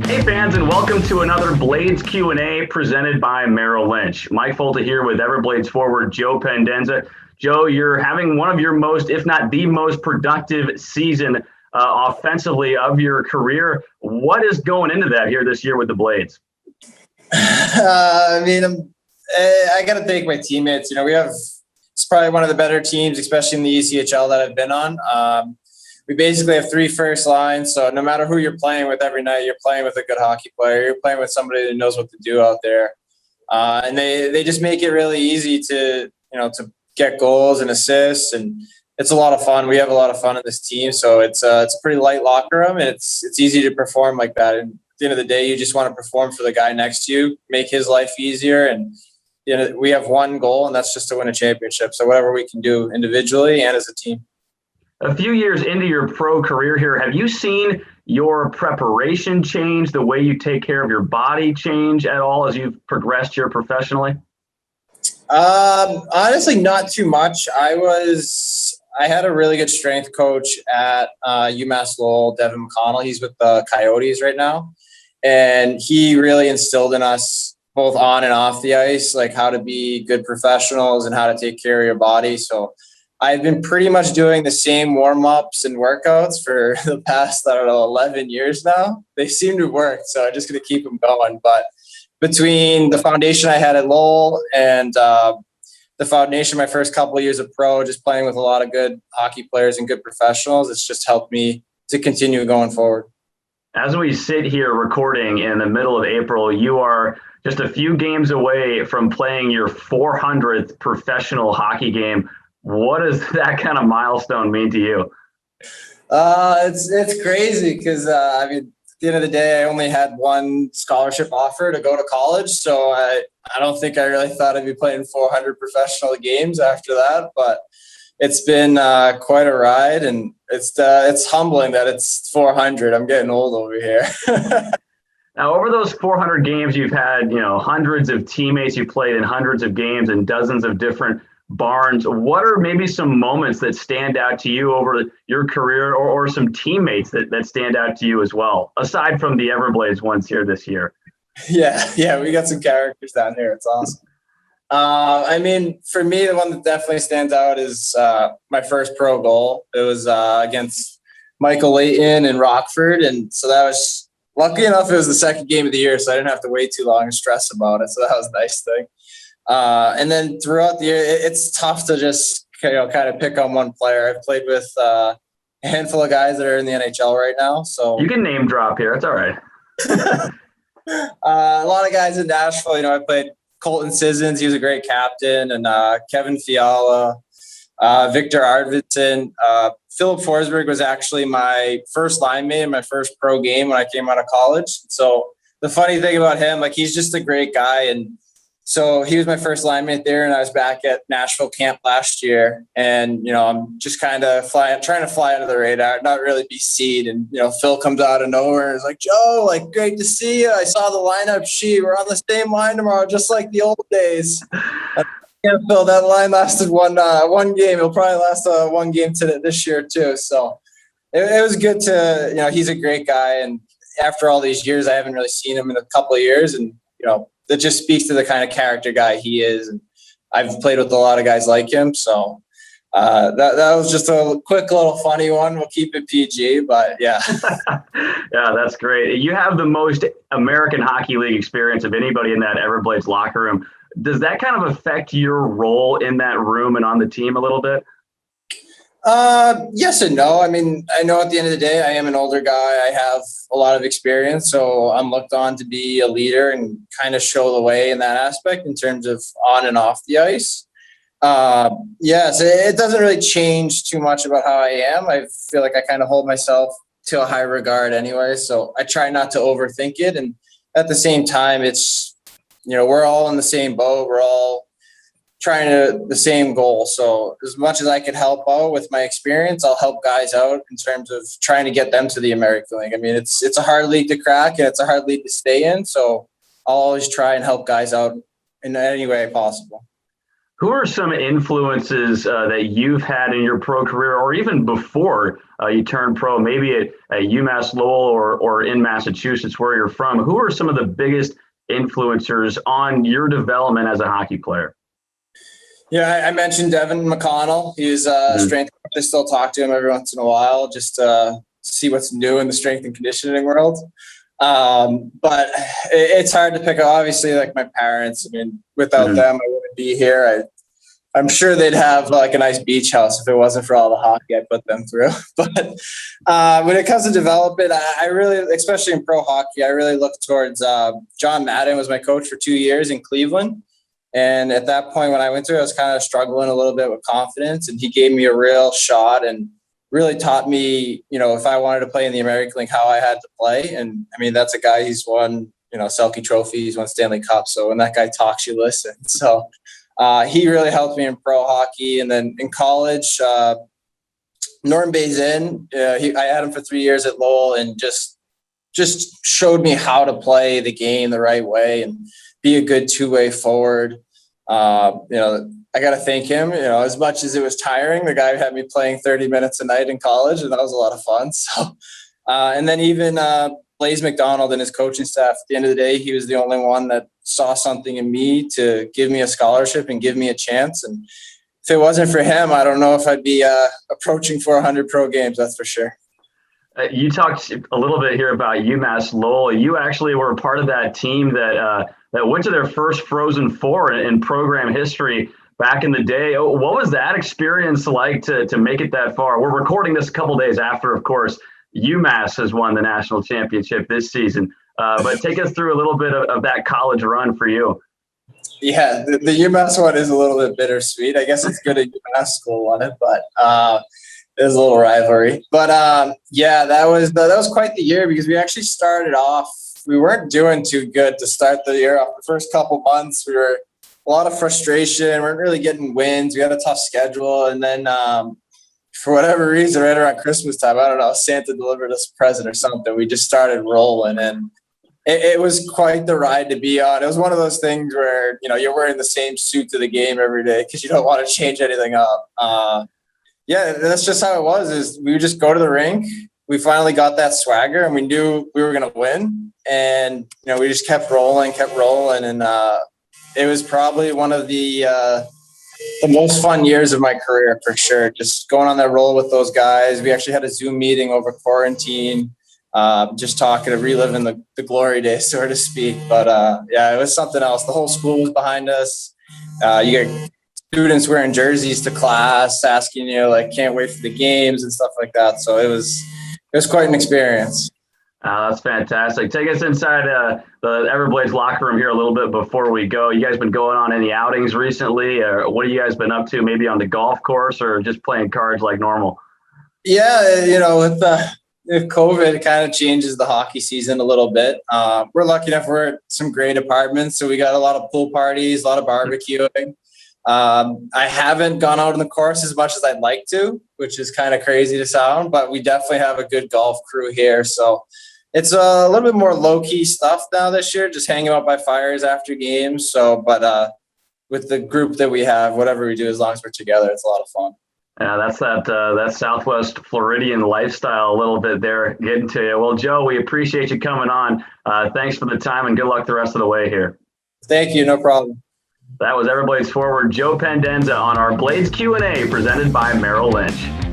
Hey fans, and welcome to another Blades Q&A presented by Merrill Lynch. Mike Folta here with Everblades forward Joe Pendenza. Joe, you're having one of your most, if not the most productive season offensively of your career. What is going into that here this year with the Blades? I got to thank my teammates. It's probably one of the better teams, especially in the ECHL that I've been on. We basically have three first lines, so no matter who you're playing with every night, you're playing with a good hockey player. You're playing with somebody that knows what to do out there, and they just make it really easy to get goals and assists, and it's a lot of fun. We have a lot of fun in this team, so it's a pretty light locker room, and it's easy to perform like that. And at the end of the day, you just want to perform for the guy next to you, make his life easier, and we have one goal, and that's just to win a championship. So whatever we can do individually and as a team. A few years into your pro career here, have you seen your preparation change, the way you take care of your body change at all as you've progressed here professionally? Honestly, not too much. I had a really good strength coach at UMass Lowell, Devin McConnell. He's with the Coyotes right now. And he really instilled in us both on and off the ice, like how to be good professionals and how to take care of your body. So I've been pretty much doing the same warm-ups and workouts for the past, 11 years now. They seem to work, so I'm just going to keep them going. But between the foundation I had at Lowell and the foundation my first couple of years of pro, just playing with a lot of good hockey players and good professionals, it's just helped me to continue going forward. As we sit here recording in the middle of April, you are just a few games away from playing your 400th professional hockey game. What does that kind of milestone mean to you? It's crazy because at the end of the day, I only had one scholarship offer to go to college, so I don't think I really thought I'd be playing 400 professional games after that. But it's been quite a ride, and it's humbling that it's 400. I'm getting old over here. Now, over those 400 games, you've had hundreds of teammates. You played in hundreds of games in dozens of different barns. What are maybe some moments that stand out to you over your career, or some teammates that stand out to you as well, aside from the Everblades ones here this year? Yeah, we got some characters down here. It's awesome. For me, the one that definitely stands out is my first pro goal. It was against Michael Layton in Rockford, and so that was, lucky enough, it was the second game of the year, so I didn't have to wait too long and stress about it, so that was a nice thing. And then throughout the year, it's tough to just kind of pick on one player. I've played with a handful of guys that are in the NHL right now. So you can name drop here. It's all right. A lot of guys in Nashville. I played Colton Sissons. He was a great captain. And Kevin Fiala, Victor Arvidsson. Philip Forsberg was actually my first line mate in my first pro game when I came out of college. So the funny thing about him, he's just a great guy. And so he was my first line mate there, and I was back at Nashville camp last year. And, I'm just kind of trying to fly under the radar, not really be seen. And, Phil comes out of nowhere and is like, Joe, great to see you. I saw the lineup sheet. We're on the same line tomorrow, just like the old days. Yeah, Phil, that line lasted one game. It'll probably last one game this year too. So it was good to, he's a great guy. And after all these years, I haven't really seen him in a couple of years. And, that just speaks to the kind of character guy he is. And I've played with a lot of guys like him. So that was just a quick little funny one. We'll keep it PG, but yeah. Yeah, that's great. You have the most American Hockey League experience of anybody in that Everblades locker room. Does that kind of affect your role in that room and on the team a little bit? Yes and no. I know at the end of the day, I am an older guy. I have a lot of experience, so I'm looked on to be a leader and kind of show the way in that aspect in terms of on and off the ice. Yes, it doesn't really change too much about how I am. I feel like I kind of hold myself to a high regard anyway, so I try not to overthink it. And at the same time, it's, we're all in the same boat. We're all trying to the same goal. So as much as I could help out with my experience, I'll help guys out in terms of trying to get them to the American League. It's a hard league to crack, and it's a hard league to stay in. So I'll always try and help guys out in any way possible. Who are some influences that you've had in your pro career, or even before you turned pro, maybe at UMass Lowell or in Massachusetts, where you're from? Who are some of the biggest influencers on your development as a hockey player? Yeah, I mentioned Devin McConnell. He's a strength coach. I still talk to him every once in a while just to see what's new in the strength and conditioning world. But it's hard to pick. Obviously, like my parents. I mean, without them, I wouldn't be here. I'm sure they'd have like a nice beach house if it wasn't for all the hockey I put them through. But when it comes to development, I really, especially in pro hockey, I really look towards John Madden was my coach for 2 years in Cleveland. And at that point, when I went through, I was kind of struggling a little bit with confidence, and he gave me a real shot and really taught me, if I wanted to play in the American League, how I had to play. And I mean, that's a guy, he's won, Selke Trophy, he's won Stanley Cup. So when that guy talks, you listen. So he really helped me in pro hockey. And then in college, Norm Bazin, I had him for 3 years at Lowell, and just showed me how to play the game the right way and be a good two-way forward. I got to thank him, as much as it was tiring. The guy had me playing 30 minutes a night in college, and that was a lot of fun. So, and then even Blaze McDonald and his coaching staff, at the end of the day, he was the only one that saw something in me to give me a scholarship and give me a chance. And if it wasn't for him, I don't know if I'd be approaching 400 pro games, that's for sure. You talked a little bit here about UMass Lowell. You actually were a part of that team that went to their first Frozen Four in program history back in the day. What was that experience like to make it that far? We're recording this a couple days after, of course, UMass has won the national championship this season. But take us through a little bit of that college run for you. Yeah, the UMass one is a little bit bittersweet. I guess it's good at UMass school won it, but it was a little rivalry. But that was quite the year, because we actually started off. We weren't doing too good to start the year off. The first couple months, we were a lot of frustration. We weren't really getting wins. We had a tough schedule. And then for whatever reason, right around Christmas time, I don't know, Santa delivered us a present or something. We just started rolling, and it was quite the ride to be on. It was one of those things where, you're wearing the same suit to the game every day because you don't want to change anything up. That's just how it was. Is we would just go to the rink. We finally got that swagger, and we knew we were going to win. And, we just kept rolling. And it was probably one of the most fun years of my career, for sure. Just going on that roll with those guys. We actually had a Zoom meeting over quarantine, just talking and reliving the glory days, so to speak. But it was something else. The whole school was behind us. You get students wearing jerseys to class, asking can't wait for the games and stuff like that. So it was quite an experience. That's fantastic. Take us inside the Everblades locker room here a little bit before we go. You guys been going on any outings recently? Or what have you guys been up to? Maybe on the golf course or just playing cards like normal? Yeah, with COVID, it kind of changes the hockey season a little bit. We're lucky enough we're at some great apartments, so we got a lot of pool parties, a lot of barbecuing. I haven't gone out on the course as much as I'd like to, which is kind of crazy to sound, but we definitely have a good golf crew here. So it's a little bit more low-key stuff now this year, just hanging out by fires after games. So, but with the group that we have, whatever we do, as long as we're together, it's a lot of fun. Yeah, that's that Southwest Floridian lifestyle a little bit there getting to you. Well, Joe, we appreciate you coming on. Thanks for the time, and good luck the rest of the way here. Thank you. No problem. That was Everblades forward Joe Pendenza on our Blades Q&A presented by Merrill Lynch.